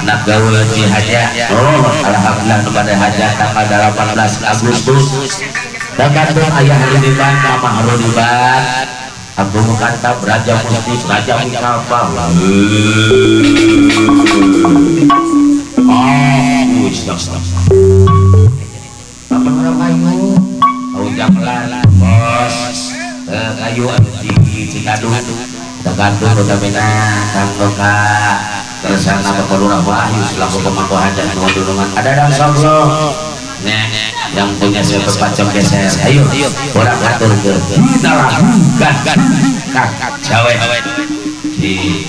anak gaul Haji Haja. Alhamdulillah kepada hajat tanggal 18 Agustus. Dan kandung ayah Harudiban nama Harudiban. Agung Kantap Raja Mustik Raja Mikalpa. Apa kayu? Ujang lan bos. Kayu di Cikadu. Tergantung utamina kanggo ka tersana keperluan wahyu selaku pemangku hajat nuhun ada dan sablo yang punya siapa pacong geser ayo orang atur ke kita lakukan kakak cawe di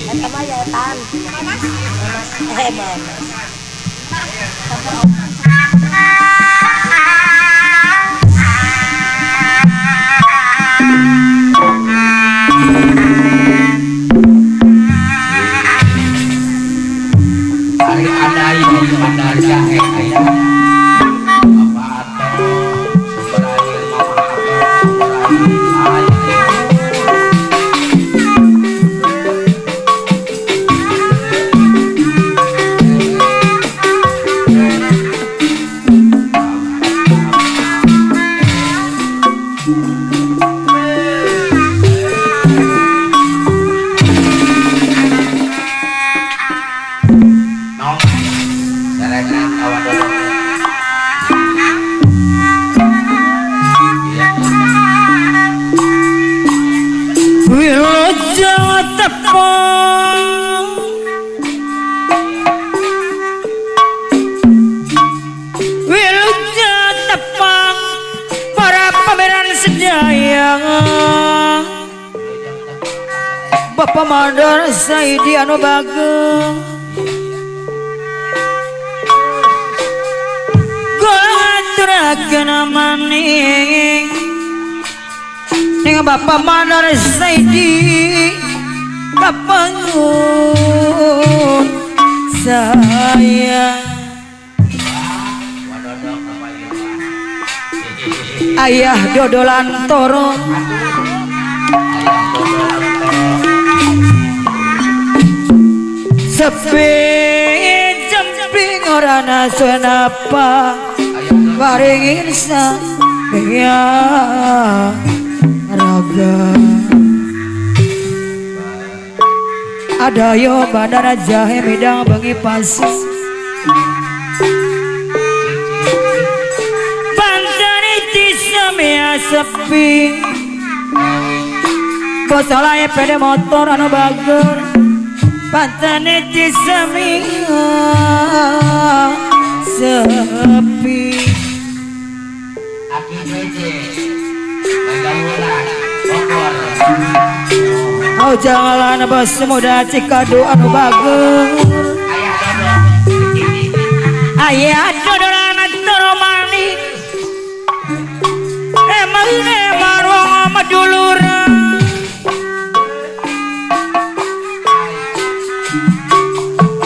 ada jahe ayam apa atau sumber air mama atau sumber Bapak Mandar Saidi anu bageng golongan turakeun maning ning Bapak Mandar Saidi kapangun saya ayah dodolan toro sepi jemping orana senapa waringin saya raga ada yo bandara jahe midang bengi pasir pantani tisamia sepi bosalaya pede motor anu bager pantane tisamia sepi aki jeje Megawulan Bogor oh jangan bos muda Cikadu anu bager ayah dodolan toro manis emang marwong ama duluran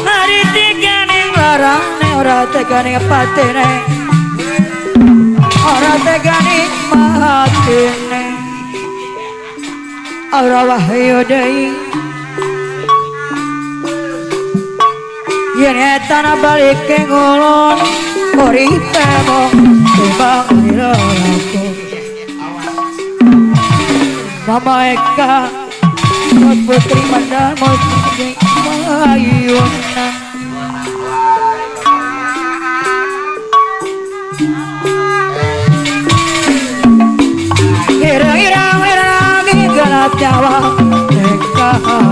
hari tiga ning larang ora tegane patene ora tegane matene ora wahyu deui yen etana balik ke ngulon uripe mo timbang ilaku Mama Eka Putri Mandar Mojing Mayuna Irang-irang lagi gelap Jawa Dekado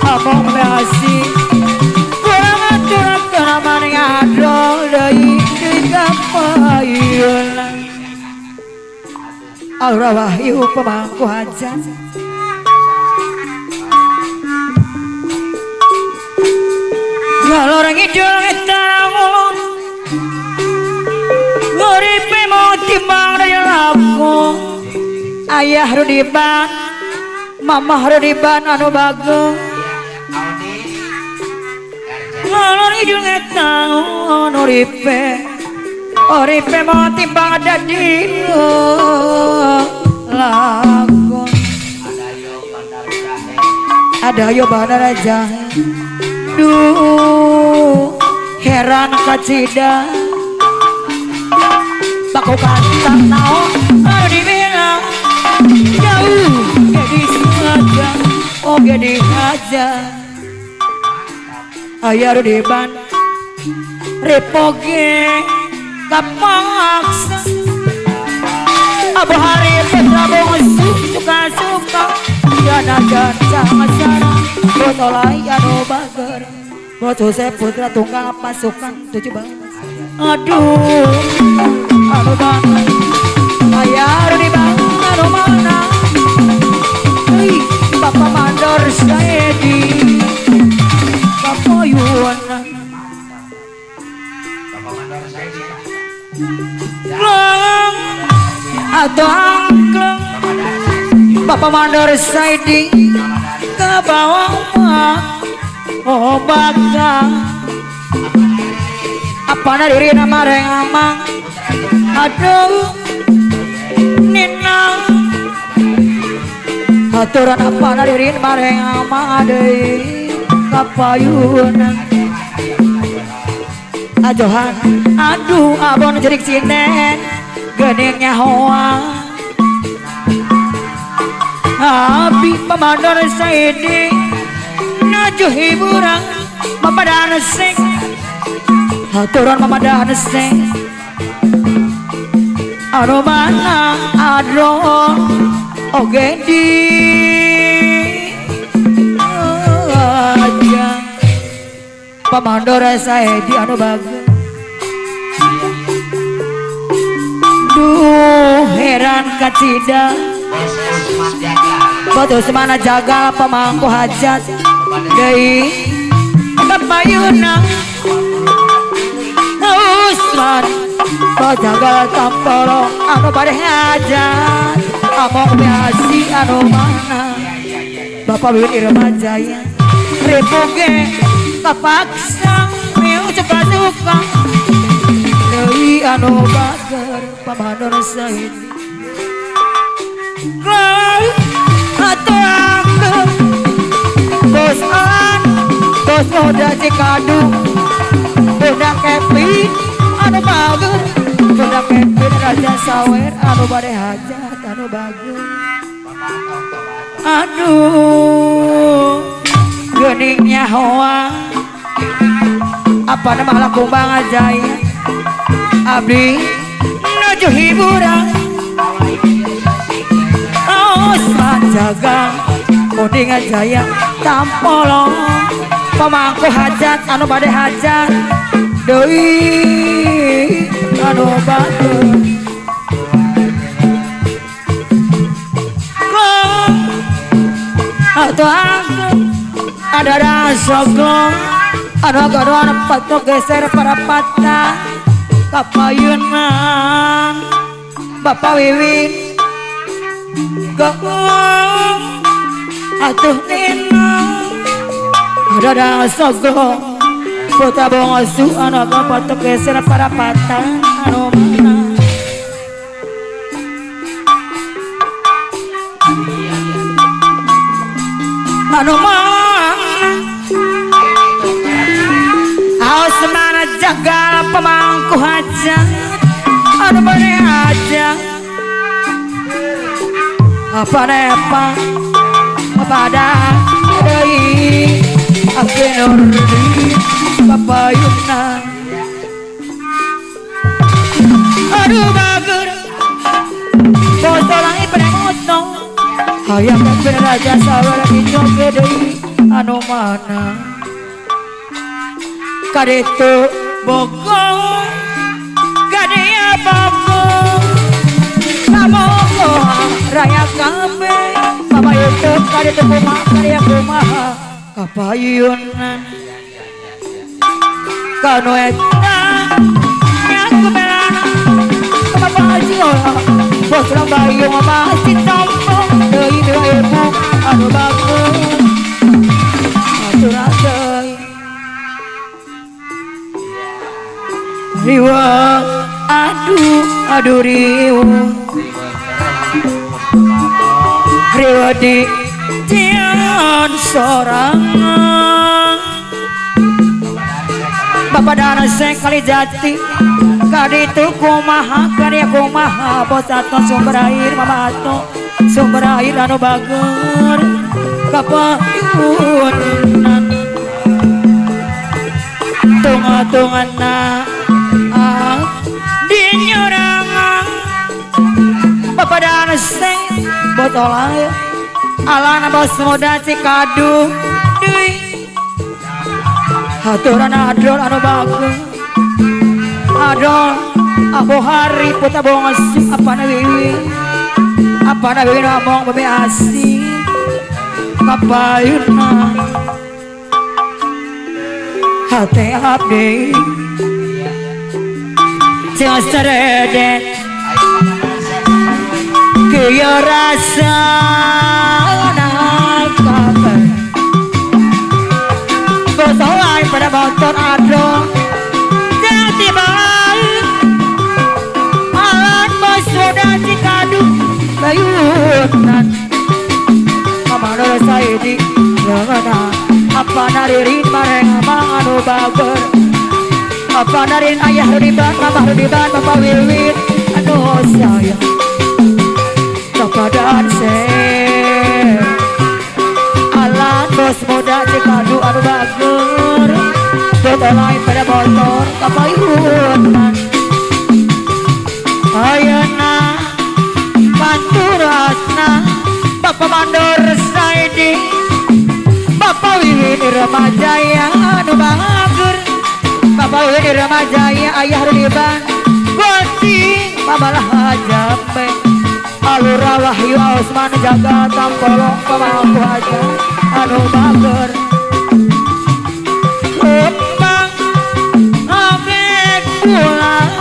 Among Beasi kurang aturan kenaman ngado dari Mayuna Aura Wahyu pemangku hajat ngalor ngidul ngetangun nguripe mau timbang dari lampung ayah Rudiban mamah Rudiban anu bageng ngalor ngidul ngetangun uripe mau timbang ada di lagun ada yo bandara jahe Duh heran kacida bako kantang naon anu dibilang jauh jadi sengaja oge dihaja aya di ban repoge kapaksa abu hari putra bongsu suka-suka yana jangan sarang botolai anu bager botol saya putra tunggang pasukan 7 bang aduh anu banget ayah di bang anu mana hei bapak mandor saya di bapak yuana kleng atau angkleng bapak mandor saya di ke bawah oh bangga apa diri nama rengamang aduh nina aturan apa diri nama rengamang adei kapayun ajohan aduh abon jerik cinen geningnya hoa abi pemador saidi najuh hiburan mamadan sing aturan mamadan sing anu mana adron oge di aja pamandor saedi anu bagus duh heran kacida betul semana jaga pemangku hajat deui kapayuna Usman kau jaga tampolo anu bade hajat among biasi anu mana bapak bibir Irma Jaya repoge kapaksa miu suka-suka deui anu bager pamandor said bos udah cikadu udah Kevin anu bagus udah Kevin raja sawer anu bade hajat anu bagus aduh geningnya hoa apa nama laku bang Jaya abdi nuju hiburan jaga Kuding Jaya tampolo pemangku hajat anu bade hajat deui anu bagus atau aku ada rasa gong anu gaduhan patok geser para patah kapayunan bapak Wiwin gong atuh nina ada rasa gong putra bongsu anu patok geser para patah anu mana anu mana haus mana jaga pemangku hajat anu bade hajat apa nepa pada deui ake nurdi papayuna aduh bager botolang ipede motong hayang kepir raja sawara kinjol deui anu mana kadetu bogong gadea bogong samogo raya kabe papa YouTube kadetu kumaha karya kumaha kapayunan kanu eta nyaku belana papa jiola bos lambayu masih tompong deui ibu anu bagus atur deui riwa aduh riwa di jian sorangan Bapak dana seng kali jati kaditu kumaha karya kumaha posatno sumber air mamato sumber air anu bager kapayunan tunga-tungana dinyorangan Bapak dana seng botol air alana bos muda cikadu deui haturan adol anu bagus adol abu hari puta bongos apa nabi ngomong bebe asing kapayuna hati abdi sing sereden kaya rasa kabar bosolan pada motor adol jangan tiba alat bos sudah cikadu bayunan Amanul Saidi Yangana apa naririn mareng amang anu bager apa naririn ayah rudiban mamah rudiban bapak wiwit anu sayang kepadaan seh alat bos muda cikadu anu bager botolai pada motor kapayunan ayana panturasna Bapak Mandor Saidi Bapak Wiwin Ramajaya anu bager Bapak Wiwin Ramajaya ayah rudiban gosing pamalah jambe alura wahyu Ausman jaga tampolong pamangku aja anu bager kembang abek pulang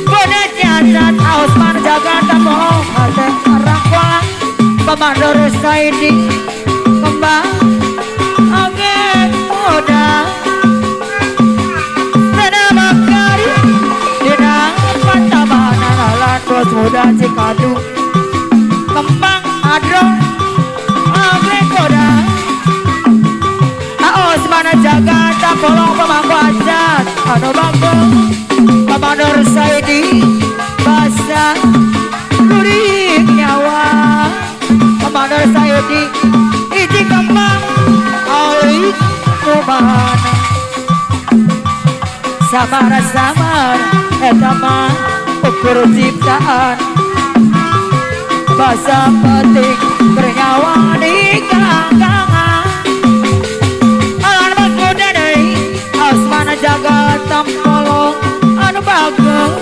boda jasad Ausman jaga tampolong hati rangkulan Pemandor Saidi kembang abek boda dana makari dina pantamana alan bos muda cikadu kembang adrong abek boda aos mana jaga tampolong pemangku ajat anu bagus Pemandor Saidi basa lurik nyawa Pemandor Saidi iji kembang alik kumana samar-samar etama ukur ciptaan basa petik bernyawa di ganggangan alan mas muda dari asmana jaga tampolong anu bagus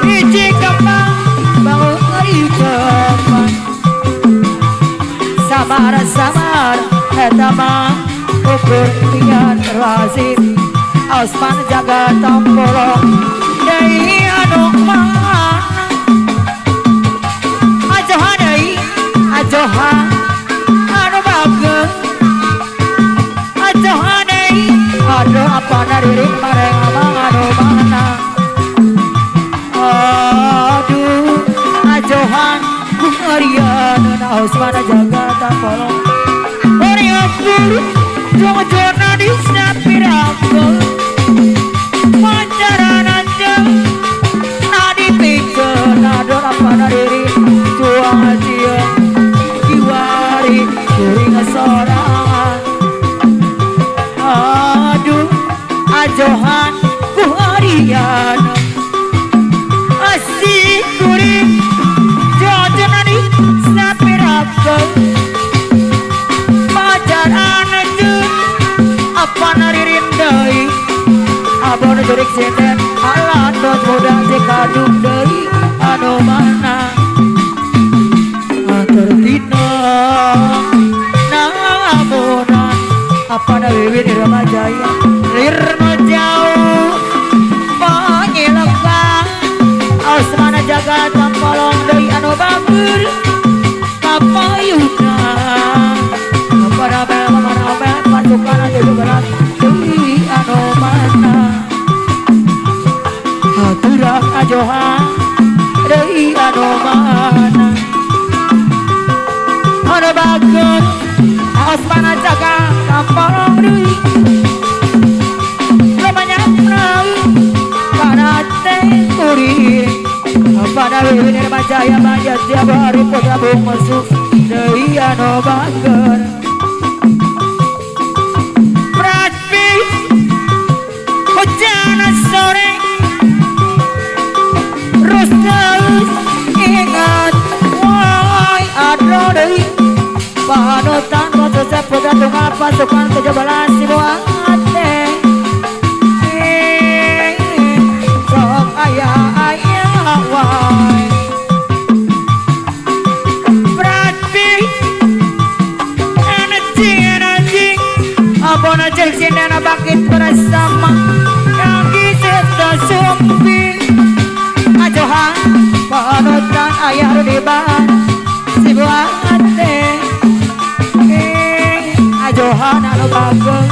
iji kembang bangun hari kembang samar-samar etama ukur pian razim Ausman jaga tampolong dari anu mana ajoha dari ajoha anu bagus ajoha dari anu apa naririn mareng amang anu mana aduh ajohan kumarian Ausman jaga tampolong ori apur jong-jona di sapiraku pacaran aja nadi pikir nador apa nadiri juang aja kiwari kuring sorangan aduh ajohan ku harian asik kuring jong-jona di sapiraku pacaran aja apa naririn dai abon jurik seten alat bos muda cikadu deui anu mana tertina namunan apa na wiwin di Ramajaya lirno jauh panyelekang Ausmana jaga tampolong deui anu bager kapayuna apa ramel pasukan anu berat deui anu mana haturang ajohan deui anu mana anu bagus Osmana jaga kampung deui lamanya nang pada teh pada wini majaya manja tiap hari bergabung masuk deui anu bager Praspi hujan sore terus ingat woi ado deui panutan proses pergantungan pasukan kejebalan siluan teh sok ayah woi berarti energi abon ajak sindana bangkit bersama yang kita sumpi ajohan panutan ayah rudiban si buat teh ajohan anu bageng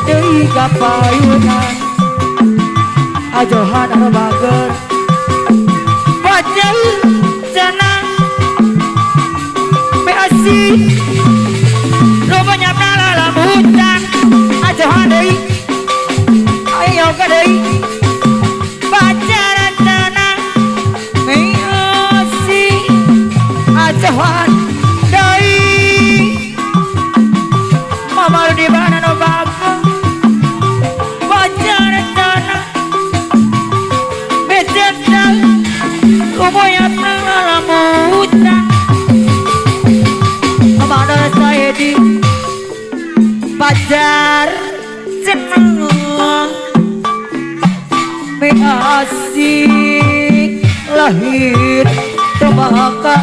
deui kapayunan ajohan anu bageng wajah senang beasi rupanya dalam hutan ajohan deui ayo ke deui pacaran senang beasi ajohan deui mama di mana no bageng pacaran senang besenang rupanya dalam hutan mana saya di pacar senang beasik lahir terbakar